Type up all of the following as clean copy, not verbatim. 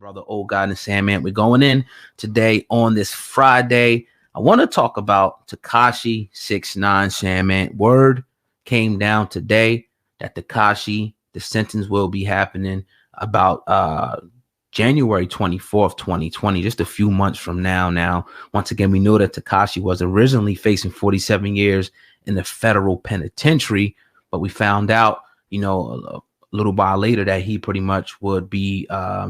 brother, Old God and SamAnt. We're going in today on this Friday. I want to talk about Tekashi 6ix9ine, SamAnt. Word came down today that Tekashi, the sentence will be happening about January 24th, 2020, just a few months from now. Now, once again, we know that Tekashi was originally facing 47 years in the federal penitentiary, but we found out, a little while later that he pretty much would be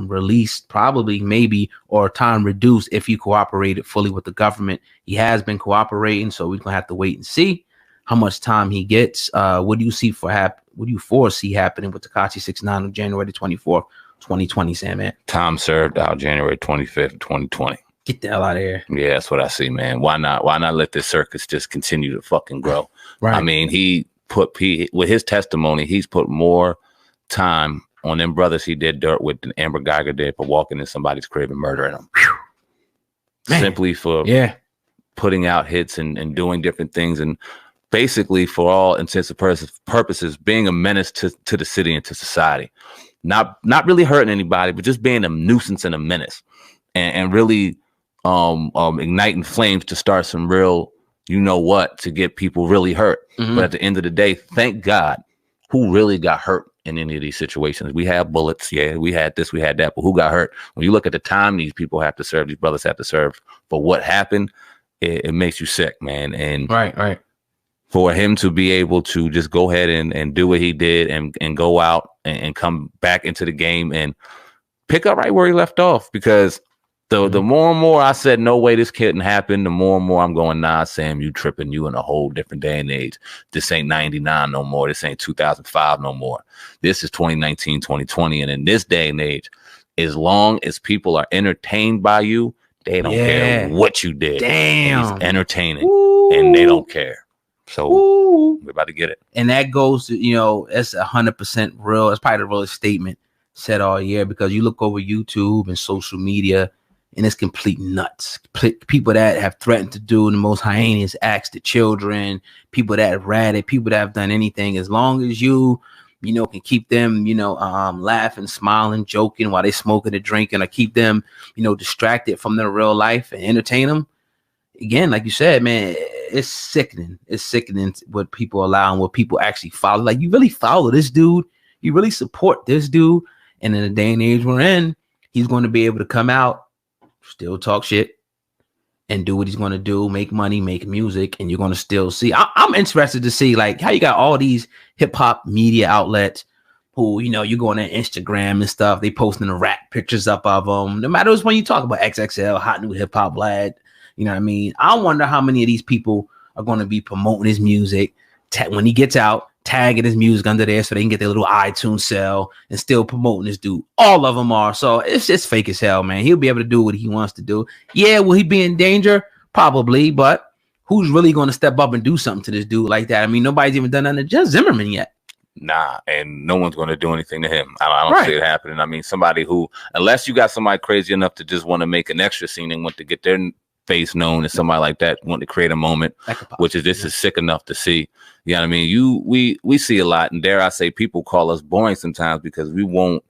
released, probably, maybe, or time reduced if he cooperated fully with the government. He has been cooperating, so we're gonna have to wait and see how much time he gets. What do you foresee happening with Tekashi 6ix9ine on January 24th, 2020, SamAnt? Time served out January 25th, 2020. Get the hell out of here. Yeah, that's what I see, man. Why not let this circus just continue to fucking grow? Right. I mean, with his testimony, he's put more time on them brothers he did dirt with than Amber Geiger did for walking in somebody's crib and murdering them. Simply for putting out hits and doing different things, and basically, for all intents and purposes, being a menace to the city and to society. Not really hurting anybody, but just being a nuisance and a menace, and really igniting flames to start some real, to get people really hurt. Mm-hmm. But at the end of the day, thank God, who really got hurt in any of these situations? We have bullets, we had this, we had that, but who got hurt? When you look at the time these people have to serve, these brothers have to serve for what happened, it makes you sick, man. And right. For him to be able to just go ahead and do what he did and go out and come back into the game and pick up right where he left off, because the more and more I said, no way this couldn't happen, the more and more I'm going, nah, Sam, you tripping. You in a whole different day and age. This ain't 99 no more. This ain't 2005 no more. This is 2019, 2020. And in this day and age, as long as people are entertained by you, they don't care what you did. Damn. It's entertaining. Ooh. And they don't care. So we're about to get it. And that goes to, it's 100% real. It's probably the realest statement said all year, because you look over YouTube and social media, and it's complete nuts. People that have threatened to do the most heinous acts to children, people that have ratted, people that have done anything, as long as you can keep them, laughing, smiling, joking while they smoking and drinking, or keep them, distracted from their real life and entertain them. Again, like you said, man, it's sickening. It's sickening what people allow and what people actually follow. Like, you really follow this dude. You really support this dude. And in the day and age we're in, he's going to be able to come out, still talk shit, and do what he's going to do, make money, make music, and you're going to still see. I'm interested to see, like, how you got all these hip-hop media outlets who, you go on their Instagram and stuff, they posting the rap pictures up of them. No matter when you talk about XXL, hot new hip-hop lad, you know what I mean? I wonder how many of these people are going to be promoting his music when he gets out, tagging his music under there so they can get their little iTunes sell and still promoting this dude. All of them are. So it's just fake as hell, man. He'll be able to do what he wants to do. Yeah, will he be in danger? Probably, but who's really going to step up and do something to this dude like that? I mean, nobody's even done that to Just Zimmerman yet. Nah, and no one's going to do anything to him. I don't see it happening. I mean, somebody who, unless you got somebody crazy enough to just want to make an extra scene and want to get their face known, as somebody like that want to create a moment, which is this is sick enough to see. You know what I mean? We see a lot, and dare I say, people call us boring sometimes because we won't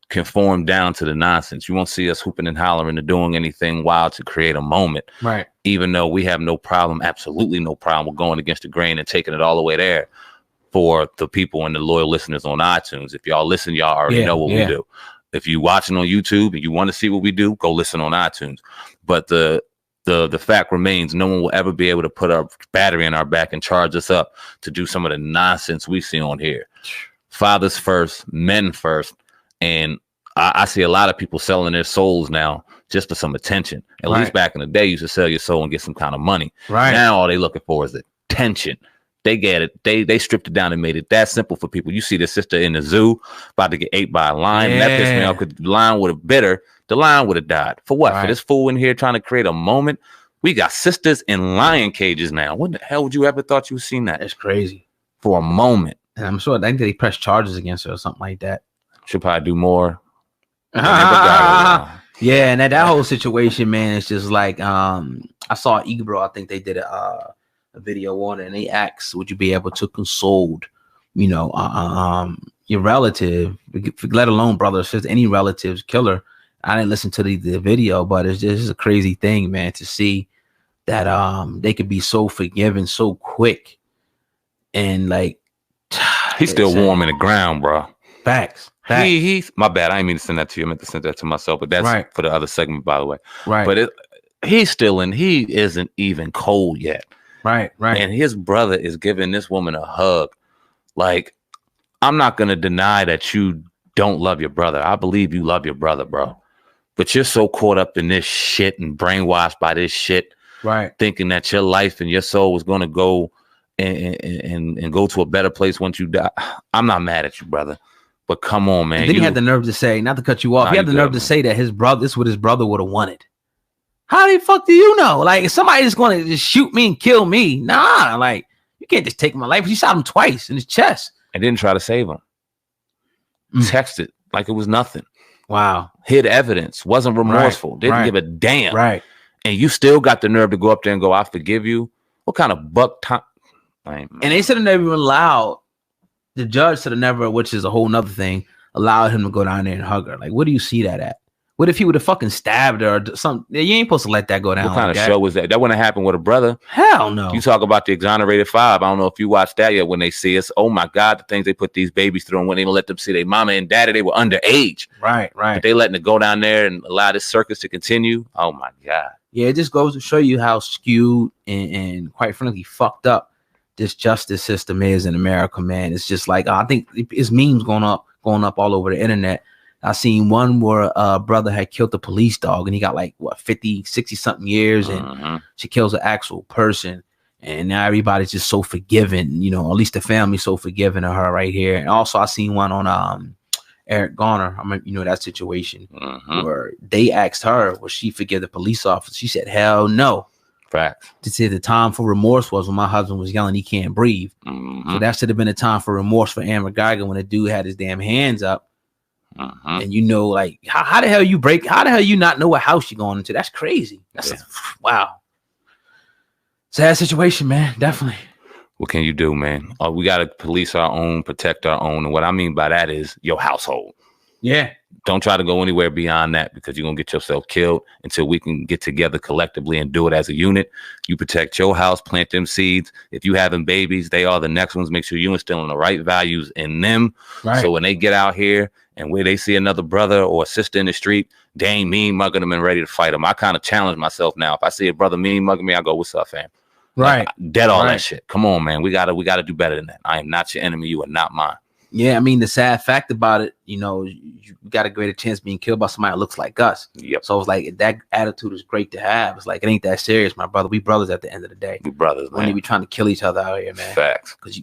conform down to the nonsense. You won't see us hooping and hollering and doing anything wild to create a moment. Right. Even though we have no problem, absolutely no problem with going against the grain and taking it all the way there for the people and the loyal listeners on iTunes. If y'all listen, y'all already know what we do. If you watching on YouTube and you want to see what we do, go listen on iTunes. But the fact remains, no one will ever be able to put our battery in our back and charge us up to do some of the nonsense we see on here. Fathers first, men first. And I see a lot of people selling their souls now just for some attention. At least back in the day, you used to sell your soul and get some kind of money. Right. Now all they looking for is attention. They get it. They stripped it down and made it that simple for people. You see the sister in the zoo about to get ate by a lion. And that pissed me off, because the lion would have bit her. The lion would have died. For what? For this fool in here trying to create a moment? We got sisters in lion cages now. What the hell would you ever thought you would seen that? That's crazy. For a moment. And I'm sure I think they pressed charges against her or something like that. Should probably do more. Yeah, and that whole situation, man, it's just like I saw Ebro. I think they did a video on it, and they asked, would you be able to console, your relative, let alone brother or sister, any relatives, killer, I didn't listen to the video, but it's just a crazy thing, man, to see that they could be so forgiving so quick, and like he's still warm in the ground, bro. Facts. He's my bad. I didn't mean to send that to you. I meant to send that to myself, but that's for the other segment, by the way. Right. But he's still in. He isn't even cold yet. Right. And his brother is giving this woman a hug. Like, I'm not gonna deny that you don't love your brother. I believe you love your brother, bro. But you're so caught up in this shit and brainwashed by this shit, right? Thinking that your life and your soul was gonna go and go to a better place once you die. I'm not mad at you, brother. But come on, man. And then he had the nerve to say, not to cut you off, he had the nerve to say that his brother, this is what his brother would have wanted. How the fuck do you know? Like, if somebody's going to just shoot me and kill me, nah, like, you can't just take my life. He shot him twice in his chest. And didn't try to save him. Texted like it was nothing. Wow. Hid evidence. Wasn't remorseful. Didn't give a damn. Right. And you still got the nerve to go up there and go, I forgive you. What kind of buck time? And they should have never even allowed, the judge should have never, which is a whole nother thing, allowed him to go down there and hug her. Like, what do you see that at? What if he would have fucking stabbed her or something? You ain't supposed to let that go down. What kind of show was that? That wouldn't happen with a brother. Hell no. You talk about the Exonerated Five. I don't know if you watched that yet. When they see us, oh my God, the things they put these babies through, and when they let them see their mama and daddy, they were underage. Right. But they letting it go down there and allow this circus to continue. Oh my God. Yeah, it just goes to show you how skewed and quite frankly fucked up this justice system is in America, man. It's just like, I think it's memes going up all over the internet. I seen one where a brother had killed the police dog and he got like, what, 50, 60 something years, and she kills an actual person. And now everybody's just so forgiving, you know, at least the family's so forgiving of her right here. And also I seen one on Eric Garner. I mean, you know, that situation where they asked her, will she forgive the police officer? She said, hell no. Facts. To say the time for remorse was when my husband was yelling he can't breathe. So that should have been a time for remorse for Amber Geiger when the dude had his damn hands up. And you know, like, how the hell you not know what house you're going into? That's crazy. That's wow. Sad situation, man. Definitely. What can you do, man? We got to police our own, protect our own. And what I mean by that is your household. Yeah. Don't try to go anywhere beyond that, because you're going to get yourself killed. Until we can get together collectively and do it as a unit. You protect your house, plant them seeds. If you having babies, they are the next ones. Make sure you instilling the right values in them. Right. So when they get out here and where they see another brother or a sister in the street, they ain't mean mugging them and ready to fight them. I kind of challenge myself now. If I see a brother mean mugging me, I go, what's up, fam? Right. Like, dead all that shit. Come on, man. We gotta do better than that. I am not your enemy. You are not mine. Yeah, I mean, the sad fact about it, you know, you got a greater chance of being killed by somebody that looks like us. Yep. So it's like, that attitude is great to have. It's like, it ain't that serious, my brother. We brothers at the end of the day. We brothers, man. When you be trying to kill each other out here, man. Facts. Because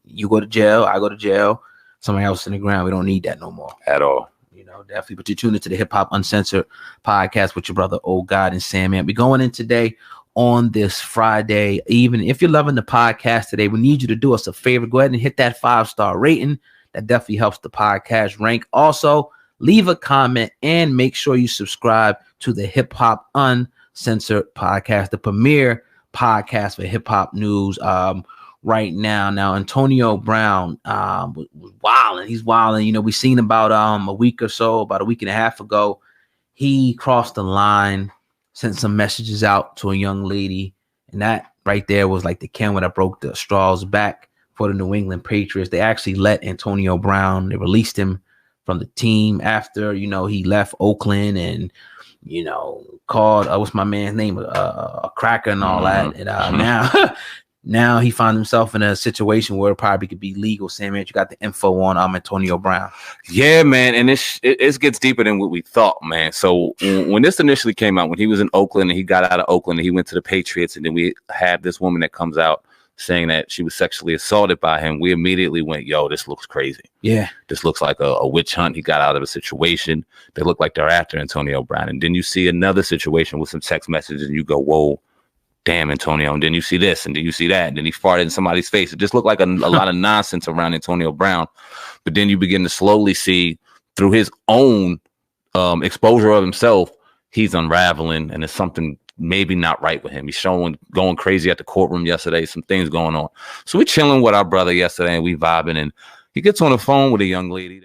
you go to jail, I go to jail, somebody else in the ground. We don't need that no more. At all. You know, definitely. But you're tuned into the Hip Hop Uncensored podcast with your brother, Old God and SamAnt. We're going in today on this Friday. Even if you're loving the podcast today, we need you to do us a favor. Go ahead and hit that 5-star rating. That definitely helps the podcast rank. Also, leave a comment and make sure you subscribe to the Hip Hop Uncensored podcast, the premier podcast for hip hop news right now. Now, Antonio Brown was wilding. He's wilding. You know, we seen about a week and a half ago, he crossed the line, sent some messages out to a young lady, and that right there was like the camera that broke the straw's back for the New England Patriots. They actually let Antonio Brown, they released him from the team after, you know, he left Oakland and, you know, called, what's my man's name, a cracker and all that. And now he found himself in a situation where it probably could be legal. SamAnt, you got the info on Antonio Brown. Yeah, man. And it gets deeper than what we thought, man. So when this initially came out, when he was in Oakland and he got out of Oakland and he went to the Patriots, and then we had this woman that comes out saying that she was sexually assaulted by him, we immediately went, yo, this looks crazy. Yeah. This looks like a witch hunt. He got out of a situation. They look like they're after Antonio Brown. And then you see another situation with some text messages and you go, whoa, damn, Antonio. And then you see this, and then you see that, and then he farted in somebody's face. It just looked like a lot of nonsense around Antonio Brown. But then you begin to slowly see through his own exposure of himself, he's unraveling, and it's something maybe not right with him. He's going crazy at the courtroom yesterday, some things going on. So we're chilling with our brother yesterday and we vibing, and he gets on the phone with a young lady.